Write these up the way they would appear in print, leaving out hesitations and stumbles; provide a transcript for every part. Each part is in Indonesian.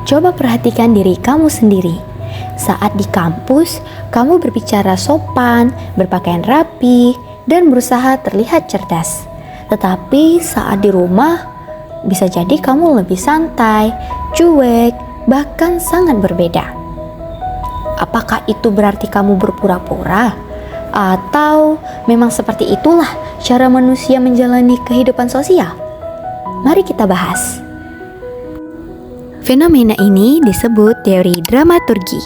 Coba perhatikan diri kamu sendiri. Saat di kampus, kamu berbicara sopan, berpakaian rapi, dan berusaha terlihat cerdas. Tetapi saat di rumah, bisa jadi kamu lebih santai, cuek, bahkan sangat berbeda. Apakah itu berarti kamu berpura-pura? Atau memang seperti itulah cara manusia menjalani kehidupan sosial? Mari kita bahas. Fenomena ini disebut teori dramaturgi.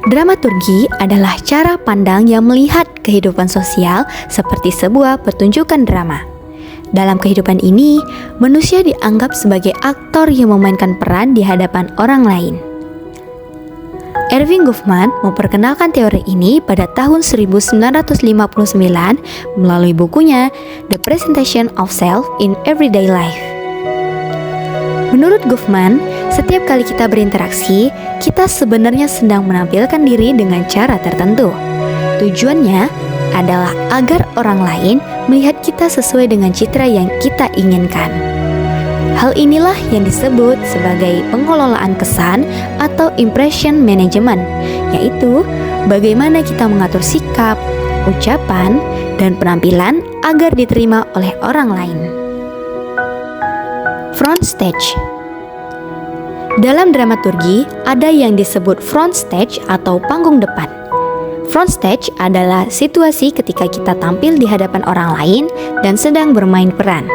Dramaturgi adalah cara pandang yang melihat kehidupan sosial seperti sebuah pertunjukan drama. Dalam kehidupan ini, manusia dianggap sebagai aktor yang memainkan peran di hadapan orang lain. Erving Goffman memperkenalkan teori ini pada tahun 1959 melalui bukunya The Presentation of Self in Everyday Life. Menurut Goffman, setiap kali kita berinteraksi, kita sebenarnya sedang menampilkan diri dengan cara tertentu. Tujuannya adalah agar orang lain melihat kita sesuai dengan citra yang kita inginkan. Hal inilah yang disebut sebagai pengelolaan kesan atau impression management, yaitu bagaimana kita mengatur sikap, ucapan, dan penampilan agar diterima oleh orang lain. Front stage. Dalam dramaturgi, ada yang disebut front stage atau panggung depan. Front stage adalah situasi ketika kita tampil di hadapan orang lain dan sedang bermain peran.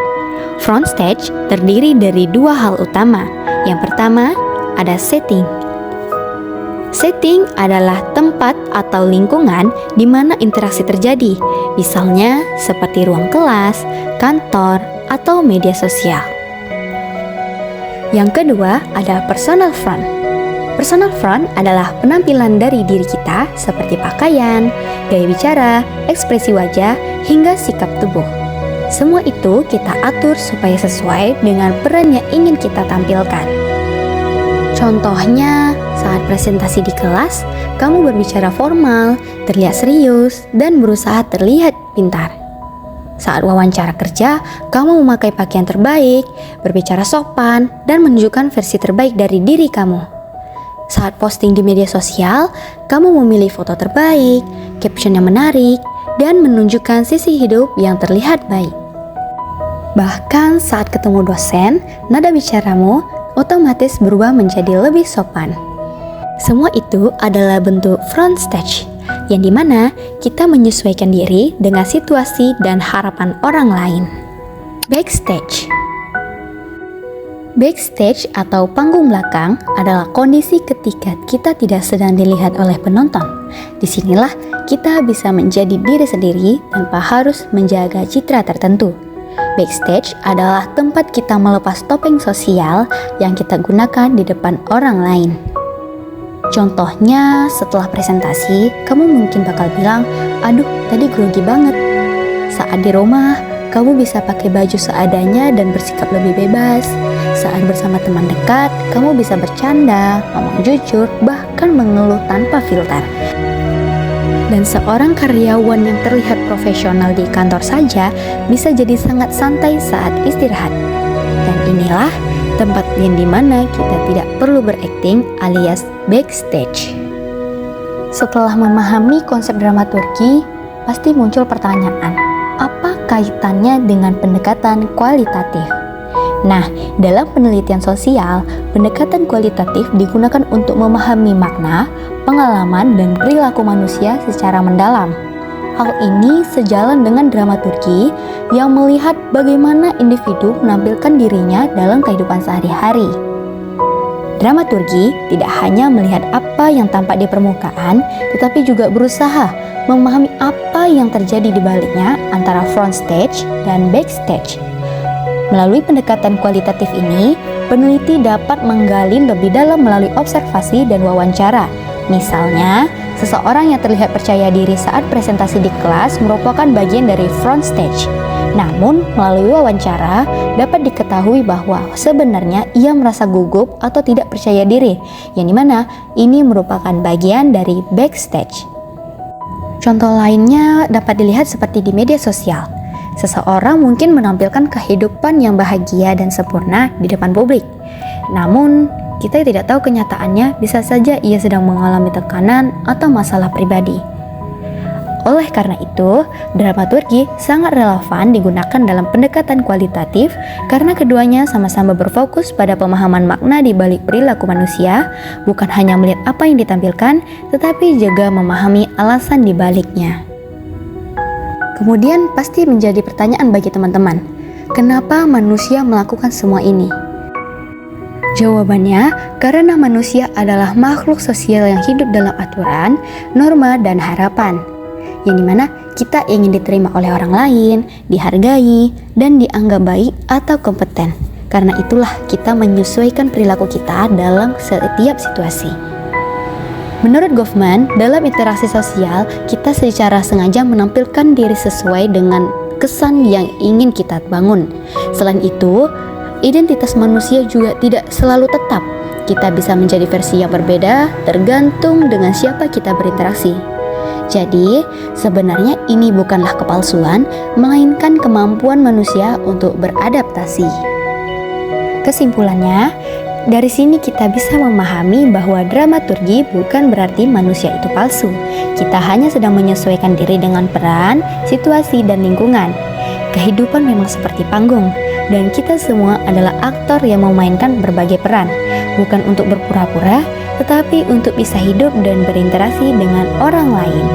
Front stage terdiri dari dua hal utama. Yang pertama, ada setting. Setting adalah tempat atau lingkungan di mana interaksi terjadi, misalnya seperti ruang kelas, kantor, atau media sosial. Yang kedua, ada personal front. Personal front adalah penampilan dari diri kita seperti pakaian, gaya bicara, ekspresi wajah, hingga sikap tubuh. Semua itu kita atur supaya sesuai dengan peran yang ingin kita tampilkan. Contohnya, saat presentasi di kelas, kamu berbicara formal, terlihat serius, dan berusaha terlihat pintar. Saat wawancara kerja, kamu memakai pakaian terbaik, berbicara sopan, dan menunjukkan versi terbaik dari diri kamu. Saat posting di media sosial, kamu memilih foto terbaik, caption yang menarik, dan menunjukkan sisi hidup yang terlihat baik. Bahkan saat ketemu dosen, nada bicaramu otomatis berubah menjadi lebih sopan. Semua itu adalah bentuk front stage, yang dimana kita menyesuaikan diri dengan situasi dan harapan orang lain. Backstage. Backstage atau panggung belakang adalah kondisi ketika kita tidak sedang dilihat oleh penonton. Disinilah kita bisa menjadi diri sendiri tanpa harus menjaga citra tertentu. Backstage adalah tempat kita melepas topeng sosial yang kita gunakan di depan orang lain. Contohnya, setelah presentasi, kamu mungkin bakal bilang, "Aduh, tadi grogi banget." Saat di rumah, kamu bisa pakai baju seadanya dan bersikap lebih bebas. Saat bersama teman dekat, kamu bisa bercanda, ngomong jujur, bahkan mengeluh tanpa filter. Dan seorang karyawan yang terlihat profesional di kantor saja bisa jadi sangat santai saat istirahat. Dan inilah tempat yang dimana kita tidak perlu berakting alias backstage. Setelah memahami konsep dramaturgi, pasti muncul pertanyaan, apa kaitannya dengan pendekatan kualitatif? Nah, dalam penelitian sosial, pendekatan kualitatif digunakan untuk memahami makna, pengalaman, dan perilaku manusia secara mendalam. Hal ini sejalan dengan dramaturgi yang melihat bagaimana individu menampilkan dirinya dalam kehidupan sehari-hari. Dramaturgi tidak hanya melihat apa yang tampak di permukaan, tetapi juga berusaha memahami apa yang terjadi di baliknya antara front stage dan backstage. Melalui pendekatan kualitatif ini, peneliti dapat menggali lebih dalam melalui observasi dan wawancara. Misalnya, seseorang yang terlihat percaya diri saat presentasi di kelas merupakan bagian dari front stage. Namun, melalui wawancara, dapat diketahui bahwa sebenarnya ia merasa gugup atau tidak percaya diri, yang dimana ini merupakan bagian dari backstage. Contoh lainnya dapat dilihat seperti di media sosial. Seseorang mungkin menampilkan kehidupan yang bahagia dan sempurna di depan publik. Namun, kita tidak tahu kenyataannya, bisa saja ia sedang mengalami tekanan atau masalah pribadi. Oleh karena itu, dramaturgi sangat relevan digunakan dalam pendekatan kualitatif karena keduanya sama-sama berfokus pada pemahaman makna di balik perilaku manusia, bukan hanya melihat apa yang ditampilkan, tetapi juga memahami alasan di baliknya. Kemudian pasti menjadi pertanyaan bagi teman-teman, kenapa manusia melakukan semua ini? Jawabannya, karena manusia adalah makhluk sosial yang hidup dalam aturan, norma, dan harapan. Yang dimana kita ingin diterima oleh orang lain, dihargai, dan dianggap baik atau kompeten. Karena itulah kita menyesuaikan perilaku kita dalam setiap situasi. Menurut Goffman, dalam interaksi sosial, kita secara sengaja menampilkan diri sesuai dengan kesan yang ingin kita bangun. Selain itu, identitas manusia juga tidak selalu tetap. Kita bisa menjadi versi yang berbeda tergantung dengan siapa kita berinteraksi. Jadi, sebenarnya ini bukanlah kepalsuan, melainkan kemampuan manusia untuk beradaptasi. Kesimpulannya, dari sini kita bisa memahami bahwa dramaturgi bukan berarti manusia itu palsu. Kita hanya sedang menyesuaikan diri dengan peran, situasi, dan lingkungan. Kehidupan memang seperti panggung, dan kita semua adalah aktor yang memainkan berbagai peran, bukan untuk berpura-pura, tetapi untuk bisa hidup dan berinteraksi dengan orang lain.